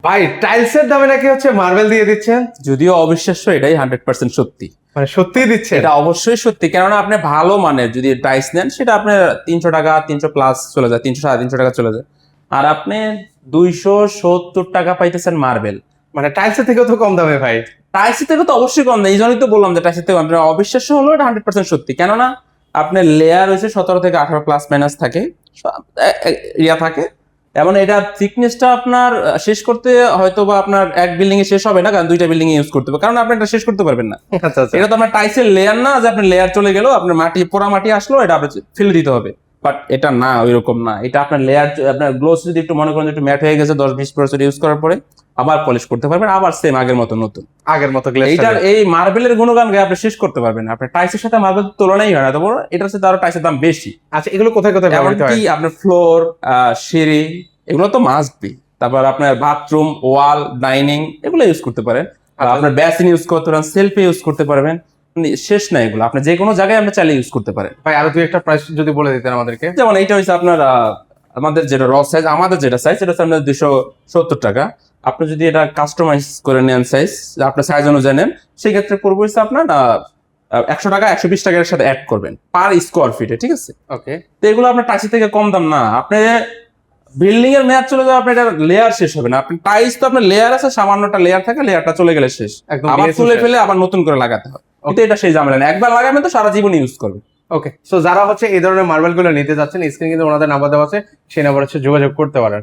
ভাই টাইলসের দামে নাকি হচ্ছে মার্বেল দিয়ে দিচ্ছেন? যদিও অবিশ্বাস্য, এটাই 100% সত্যি। মানে সত্যিই দিচ্ছেন? এটা অবশ্যই সত্যি, কেননা আপনি ভালো মানের যদি টাইলস নেন সেটা আপনার 300 টাকা, 300 প্লাস চলে যায়, 300 350 টাকা চলে যায়। আর আপনি 270 টাকা পাইতেছেন মার্বেল। মানে টাইলসের থেকেও তো কম দামে ভাই। টাইলসের থেকে তো অবশ্যই কম নেই, এই জন্যই তো বললাম যে টাইলসের থেকে কম। আপনার অবিশ্বাস্য হলো এটা 100% সত্যি, কেননা আপনার লেয়ার হয়েছে 17 থেকে 18 প্লাস মাইনাস থাকে, ইয়া থাকে। এবং এটা থিকনেসটা আপনার শেষ করতে হয়তো বা আপনার এক বিল্ডিং এ শেষ হবে না, কারণ দুইটা বিল্ডিং এ ইউজ করতে হবে, কারণ আপনি এটা শেষ করতে পারবেন না। আচ্ছা আচ্ছা। এটা তো আপনার টাইলসের লেয়ার না যে আপনার লেয়ার চলে গেল, আপনার মাটি পোড়া মাটি আসলো, এটা আপনি ফেলে দিতে হবে। বাট এটা না, ওইরকম না। এটা আপনার লেয়ার, আপনার গ্লোস যদি একটু মনে করেন একটু ম্যাট হয়ে গেছে 10-20 বছর ইউজ করার পরে, আবার পলিশ করতে পারবেন, আবার সেম আগের মতো নতুন। আগের মতো গ্লেজ। এইটার এই মার্বেলের গুণগান গায়ে আপনি শেষ করতে পারবেন না। আপনার টাইলসের সাথে মার্বেল তুলনাই হয় না, তবু এটার সাথে আরো টাইলসের দাম বেশি। আচ্ছা, এগুলো কোথায় কোথায় ব্যবহৃত এমনকি হয়? আপনার ফ্লোর, সিঁড়ি, এগুলো তো মাস্ট বি। তারপর আপনার বাথরুম, ওয়াল, ডাইনিং, এগুলো ইউজ করতে পারেন। আর আচ্ছা। আপনার বেসিন ইউজ করতে পারেন, সেলফে ইউজ করতে পারবেন, মানে শেষ না এগুলো। আপনি যে কোনো জায়গায় আপনি চাইলে ইউজ করতে পারেন। ভাই আরো দুই একটা প্রাইস যদি বলে দিতেন আমাদেরকে। যেমন এইটা হচ্ছে আপনার আমাদের যেটা র সাইজ, আমাদের যেটা সাইজ সেটা হচ্ছে আপনার 270 টাকা। আপনি যদি এটা কাস্টমাইজ করে নেন সাইজ, আপনার সাইজ অনুযায়ী নেন, সেক্ষেত্রে পড়বে হচ্ছে আপনার 100 টাকা, 120 টাকার সাথে অ্যাড করবেন পার স্কোয়ার ফিটে, ঠিক আছে? ওকে। তো এগুলো আপনার টাইলস থেকে কম দাম না। আপনি বিল্ডিং এর মেয়াদ চলে যাবে, আপনার এটা লেয়ার শেষ হবে না। আপনি টাইলস তো আপনার লেয়ার আছে, সামান্যটা লেয়ার থাকে, লেয়ারটা চলে গেলে শেষ, একদম আবার BS তুলে শেষ। ফেলে আবার নতুন করে লাগাতে হয়। কিন্তু এটা সেই ঝামেলা না, একবার লাগাবেন তো সারা জীবন ইউজ করবে। ওকে, সো যারা হচ্ছে এই ধরনের মার্বেল গুলো নিতে যাচ্ছেন, স্ক্রিনে কিন্তু ওনাদের নাম্বার দেওয়া আছে, সেই নাম্বার হচ্ছে যোগাযোগ করতে পারেন।